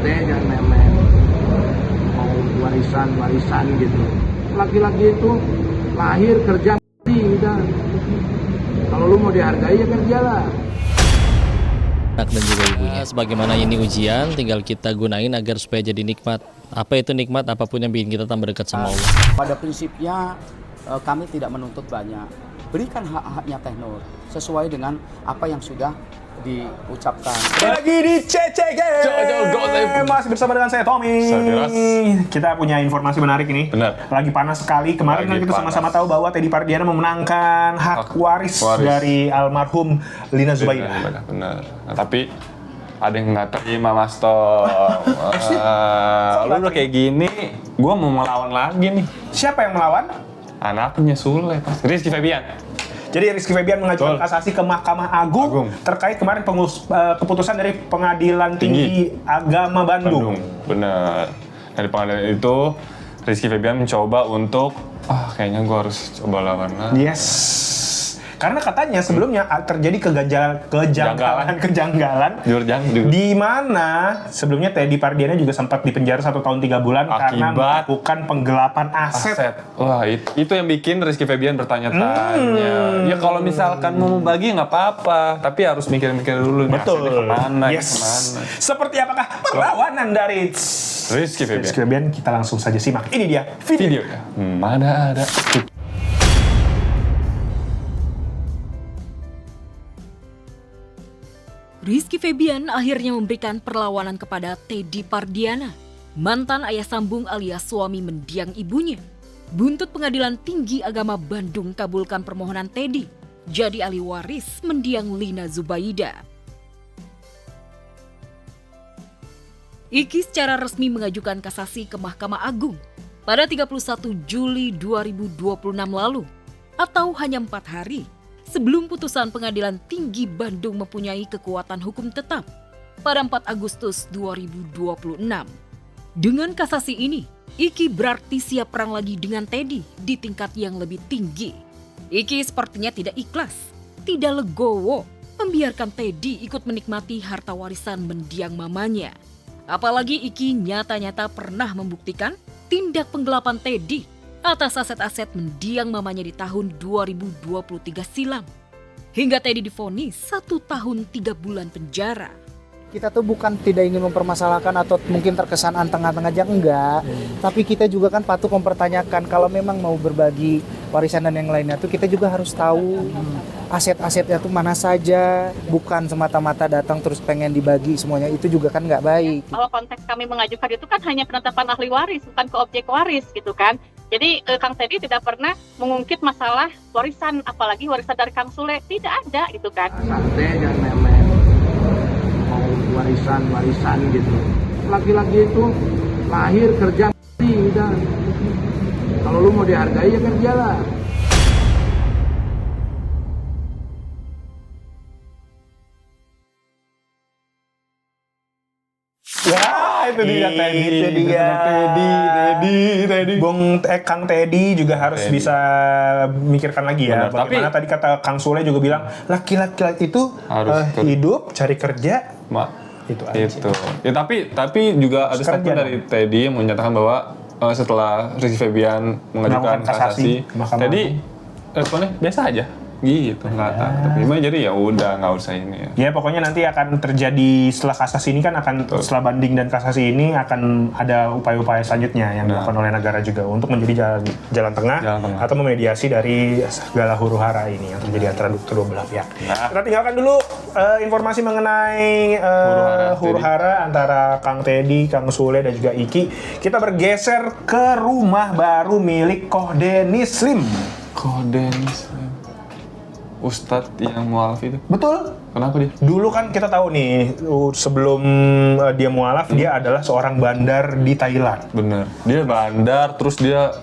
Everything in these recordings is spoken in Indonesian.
santai, jangan main-main mau warisan gitu. Laki-laki itu lahir kerja udah. Kalau lu mau dihargai ya kerjalah. Anak dan juga ibunya. Sebagaimana ini ujian, tinggal kita gunain agar supaya jadi nikmat. Apa itu nikmat? Apapun yang bikin kita tambah dekat sama Allah. Pada prinsipnya kami tidak menuntut banyak. Berikan hak-haknya Teh Nur sesuai dengan apa yang sudah diucapkan. Lagi di CCG. Masih bersama dengan saya Tommy. Kita punya informasi menarik ini. Benar. Lagi panas sekali. Kemarin Lagi kita panas. sama-sama tahu bahwa Teddy Pardiana memenangkan hak waris dari almarhum Lina Zubaida. Benar. Nah, tapi ada yang nggak terima, Mas Tom. Lu udah kayak gini, gua mau melawan lagi nih. Siapa yang melawan? Anaknya Sule, Rizky Febian. Jadi Rizky Febian mengajukan kasasi ke Mahkamah Agung terkait kemarin keputusan dari Pengadilan Tinggi Agama Bandung. Bener. Dari pengadilan itu, Rizky Febian mencoba untuk, kayaknya gua harus coba lawan lagi. Yes. Karena katanya sebelumnya terjadi kejanggalan di mana sebelumnya Teddy Pardiana juga sempat dipenjara 1 tahun 3 bulan karena melakukan penggelapan aset. Wah, itu yang bikin Rizky Febian bertanya-tanya. Ya kalau misalkan mau bagi nggak apa-apa, tapi harus mikir-mikir dulu. Betul. Kemana? Seperti apakah perlawanan dari Rizky Febian? Kita langsung saja simak. Ini dia videonya. Mana ada? Rizky Febian akhirnya memberikan perlawanan kepada Teddy Pardiana, mantan ayah sambung alias suami mendiang ibunya. Buntut Pengadilan Tinggi Agama Bandung kabulkan permohonan Teddy jadi ahli waris mendiang Lina Zubaida. Iki secara resmi mengajukan kasasi ke Mahkamah Agung pada 31 Juli 2026 lalu, atau hanya 4 hari sebelum putusan Pengadilan Tinggi Bandung mempunyai kekuatan hukum tetap pada 4 Agustus 2026. Dengan kasasi ini, Iki berarti siap perang lagi dengan Teddy di tingkat yang lebih tinggi. Iki sepertinya tidak ikhlas, tidak legowo membiarkan Teddy ikut menikmati harta warisan mendiang mamanya. Apalagi Iki nyata-nyata pernah membuktikan tindak penggelapan Teddy atas aset-aset mendiang mamanya di tahun 2023 silam. Hingga Teddy divonis 1 tahun 3 bulan penjara. Kita tuh bukan tidak ingin mempermasalahkan atau mungkin terkesan anteng-anteng aja, enggak. Tapi kita juga kan patut mempertanyakan kalau memang mau berbagi warisan dan yang lainnya tuh kita juga harus tahu aset-asetnya tuh mana saja. Bukan semata-mata datang terus pengen dibagi semuanya, itu juga kan nggak baik. Kalau konteks kami mengajukan itu kan hanya penetapan ahli waris, bukan ke objek waris gitu kan. Jadi Kang Teddy tidak pernah mengungkit masalah warisan, apalagi warisan dari Kang Sule, tidak ada gitu kan. Santai, jangan main-main mau warisan gitu. Laki-laki itu lahir kerja udah. Kalau lu mau dihargai ya kerjalah. Ya, itu dia Teddy. Kang Teddy juga harus bisa memikirkan lagi ya. Benar, bagaimana tadi kata Kang Sule juga bilang, laki-laki itu harus hidup, cari kerja. Itu aja. Itu. Ya tapi juga ada statement dari Teddy yang menyatakan bahwa setelah Rizky Febian mengajukan kasasi, Teddy responnya biasa aja. Gitu, nggak tapi jadi ya udah nggak usah ini ya. Ya pokoknya nanti akan terjadi setelah kasasi ini kan akan setelah banding dan kasasi ini akan ada upaya-upaya selanjutnya yang dilakukan oleh negara juga untuk menjadi jalan tengah atau memediasi dari segala huru-hara ini yang terjadi antara kedua belah pihak. Kita tinggalkan dulu informasi mengenai huru-hara antara Kang Teddy, Kang Sule dan juga Iki. Kita bergeser ke rumah baru milik Kohdenis Slim. Ustadz yang mualaf itu? Betul. Kenapa dia? Dulu kan kita tahu nih, sebelum dia mualaf, dia adalah seorang bandar di Thailand. Bener. Dia bandar, terus dia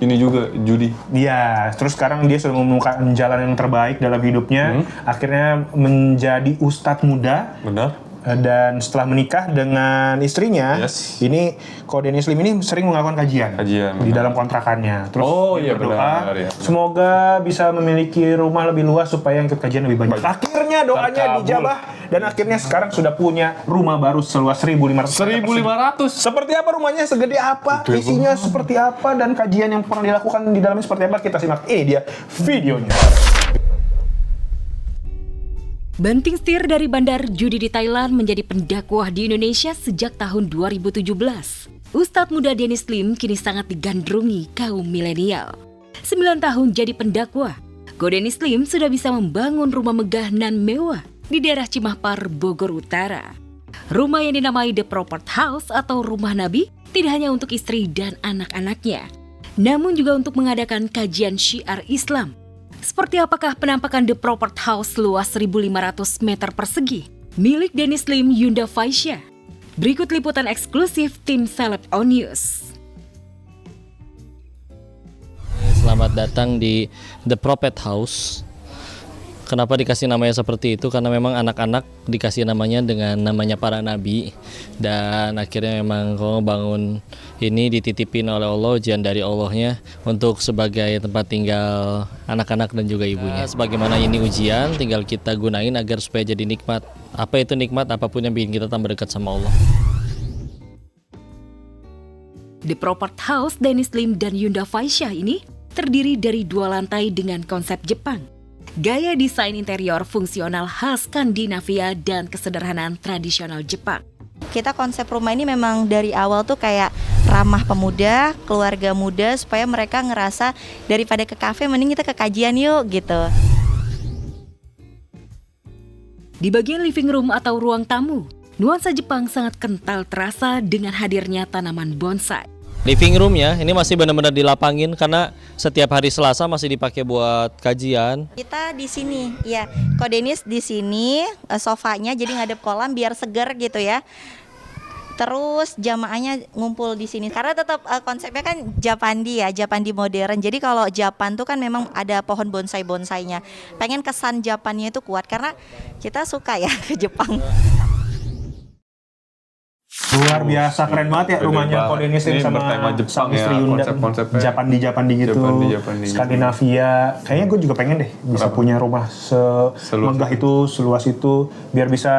ini juga judi. Iya, terus sekarang dia sudah menemukan jalan yang terbaik dalam hidupnya. Akhirnya menjadi ustadz muda. Benar. Dan setelah menikah dengan istrinya, ini Kohdenis Slim ini sering melakukan kajian di dalam kontrakannya. Terus berdoa, semoga bisa memiliki rumah lebih luas supaya ikut kajian lebih banyak. Akhirnya doanya dijabah dan akhirnya sekarang sudah punya rumah baru seluas 1.500. Seperti apa rumahnya, segede apa, isinya seperti apa, dan kajian yang pernah dilakukan di dalamnya seperti apa, kita simak. Ini dia videonya. Banting setir dari bandar judi di Thailand menjadi pendakwah di Indonesia sejak tahun 2017. Ustadz muda Dennis Lim kini sangat digandrungi kaum milenial. 9 tahun jadi pendakwah, Go Dennis Lim sudah bisa membangun rumah megah nan mewah di daerah Cimahpar, Bogor Utara. Rumah yang dinamai The Propert House atau Rumah Nabi tidak hanya untuk istri dan anak-anaknya, namun juga untuk mengadakan kajian syiar Islam. Seperti apakah penampakan The Propert House luas 1.500 meter persegi milik Dennis Lim Yunda Faisya? Berikut liputan eksklusif tim Celeb On News. Selamat datang di The Prophet House. Kenapa dikasih namanya seperti itu? Karena memang anak-anak dikasih namanya dengan namanya para nabi. Dan akhirnya memang kalau bangun ini dititipin oleh Allah, ujian dari Allahnya untuk sebagai tempat tinggal anak-anak dan juga ibunya. Sebagaimana ini ujian, tinggal kita gunain agar supaya jadi nikmat. Apa itu nikmat? Apapun yang bikin kita tambah dekat sama Allah. The Propert House Dennis Lim dan Yunda Faisya ini terdiri dari 2 lantai dengan konsep Jepang. Gaya desain interior fungsional khas Skandinavia dan kesederhanaan tradisional Jepang. Kita konsep rumah ini memang dari awal tuh kayak ramah pemuda, keluarga muda, supaya mereka ngerasa daripada ke kafe mending kita ke kajian yuk gitu. Di bagian living room atau ruang tamu, nuansa Jepang sangat kental terasa dengan hadirnya tanaman bonsai. Living room ya, ini masih benar-benar dilapangin karena setiap hari Selasa masih dipakai buat kajian. Kita di sini, ya, Ko Dennis di sini, sofanya jadi ngadep kolam biar seger gitu ya. Terus jamaahnya ngumpul di sini karena tetap konsepnya kan Japandi ya, Japandi modern. Jadi kalau Japan tuh kan memang ada pohon bonsai-bonsainya. Pengen kesan Japannya itu kuat karena kita suka ya ke Jepang. Luar biasa, keren banget ya rumahnya Ko Dennis sama Jepang istri ya, Yunda. konsep-konsepnya Japandi gitu. Japandi. Skandinavia. Kayaknya gue juga pengen deh bisa punya rumah semegah itu, seluas itu, biar bisa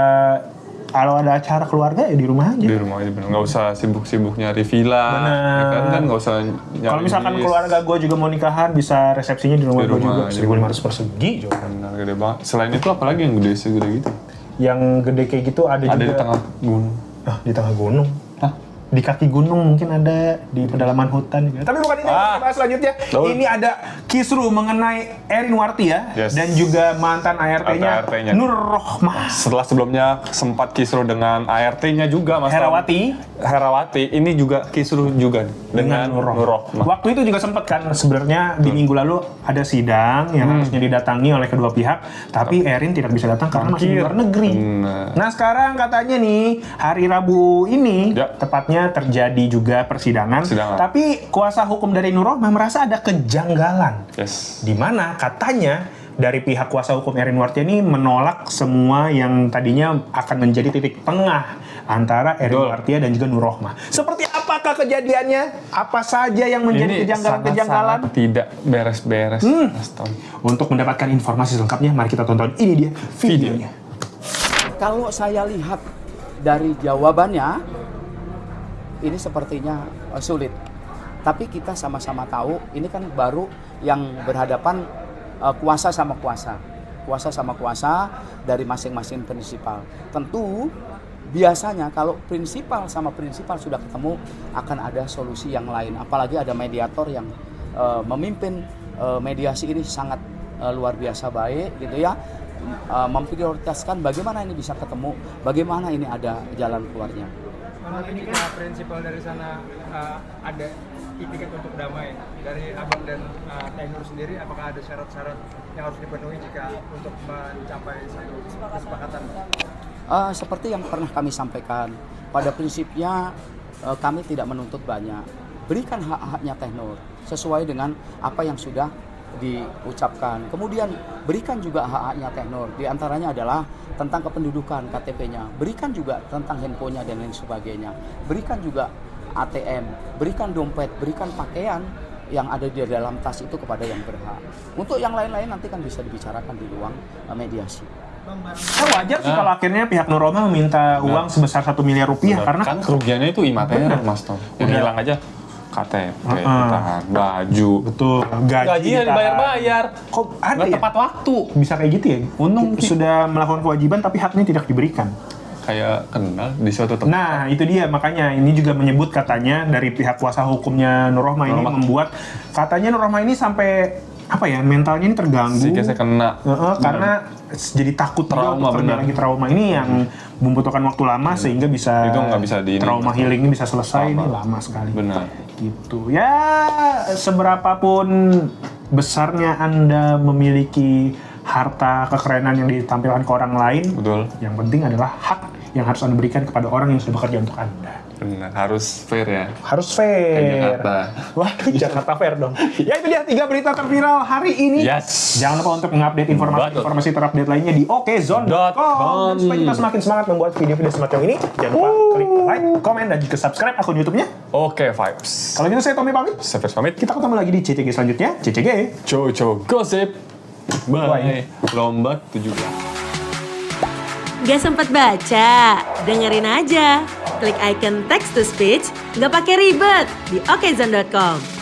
kalau ada acara keluarga ya di rumah aja. Di rumah aja bener, nggak usah sibuk-sibuk nyari villa. Bener. Ya kan nggak usah nyari. Kalau misalkan keluarga gue juga mau nikahan, bisa resepsinya di rumah gue juga. 1.500 persegi juga. Benar, gede banget. Selain itu apalagi yang gede segede gitu? Yang gede kayak gitu ada juga. Ada di tengah gunung. Di tengah gunung. Hah? Di kaki gunung mungkin ada, di pedalaman hutan juga. Tapi bukan ini, kita bahas selanjutnya. Ini ada kisru mengenai Erin Wartia dan juga mantan ART-nya Nur Rohmah. Setelah sebelumnya sempat kisru dengan ART-nya juga, Mas Herawati, ini juga kisru juga dengan Nur Rohmah. Waktu itu juga sempat kan sebenarnya di minggu lalu ada sidang yang harusnya didatangi oleh kedua pihak, tapi Erin tidak bisa datang karena masih di luar negeri. Nah sekarang katanya nih hari Rabu ini tepatnya terjadi juga persidangan. Tapi kuasa hukum dari Nur Rohmah merasa ada kejanggalan. Di mana katanya dari pihak kuasa hukum Erin Wartia ini menolak semua yang tadinya akan menjadi titik tengah antara Erin Wartia dan juga Nur Rohmah. Seperti apakah kejadiannya? Apa saja yang menjadi kejanggalan-kejanggalan? Tidak beres-beres. Untuk mendapatkan informasi selengkapnya, mari kita tonton ini dia videonya. Kalau saya lihat dari jawabannya, ini sepertinya sulit. Tapi kita sama-sama tahu ini kan baru yang berhadapan kuasa sama kuasa. Kuasa sama kuasa dari masing-masing prinsipal. Tentu biasanya kalau prinsipal sama prinsipal sudah ketemu akan ada solusi yang lain. Apalagi ada mediator yang memimpin mediasi ini sangat luar biasa baik gitu ya. Memprioritaskan bagaimana ini bisa ketemu, bagaimana ini ada jalan keluarnya. Jika prinsipal dari sana ada itikat untuk damai dari Abang dan Teh Nur sendiri, apakah ada syarat-syarat yang harus dipenuhi jika untuk mencapai satu kesepakatan? Seperti yang pernah kami sampaikan, pada prinsipnya kami tidak menuntut banyak. Berikan hak-haknya Teh Nur sesuai dengan apa yang sudah diucapkan. Kemudian berikan juga hak-haknya Teh Nur. Di antaranya adalah tentang kependudukan KTP-nya. Berikan juga tentang handphonenya dan lain sebagainya. Berikan juga ATM, berikan dompet, berikan pakaian yang ada di dalam tas itu kepada yang berhak. Untuk yang lain-lain nanti kan bisa dibicarakan di ruang mediasi. wajar sih kalau akhirnya pihak Nur Rohmah meminta uang sebesar 1 miliar rupiah karena kan kerugiannya itu imaterial Mas Tom. Yang hilang aja KTP, ditahan, baju. Betul. Gajinya dibayar-bayar. Kok ada Nggak ya? tepat waktu. Bisa kayak gitu ya? Untung sudah melakukan kewajiban tapi haknya tidak diberikan. Kayak kenal di suatu tempat. Nah, itu dia makanya ini juga menyebut katanya dari pihak kuasa hukumnya Nur Rohmah ini membuat katanya Nur Rohmah ini sampai apa ya, mentalnya ini terganggu. Psikisnya kena. Karena jadi takut trauma, benar lagi trauma ini yang membutuhkan waktu lama sehingga bisa itu nggak bisa trauma healingnya bisa selesai ini lama sekali. Benar. Gitu ya, seberapapun besarnya Anda memiliki harta kekeranan yang ditampilkan ke orang lain, betul. Yang penting adalah hak yang harus Anda berikan kepada orang yang sudah bekerja untuk Anda. Benar, harus fair ya. Harus fair. Kayak Jakarta. Wah, Jakarta fair dong. Ya itu dia 3 berita terviral hari ini. Yes. Jangan lupa untuk mengupdate informasi terupdate lainnya di okezone.com. Supaya kita semakin semangat membuat video-video semacam ini. Jangan lupa klik like, komen, dan juga subscribe akun YouTube-nya. Oke, Vibes. Kalau gitu saya Tommy pamit. Saya Fers pamit. Kita ketemu lagi di CCG selanjutnya. CCG. Coco Gosip. Bye. Lomba 17. Gak sempet baca? Dengerin aja. Klik icon text to speech, gak pakai ribet di okezone.com.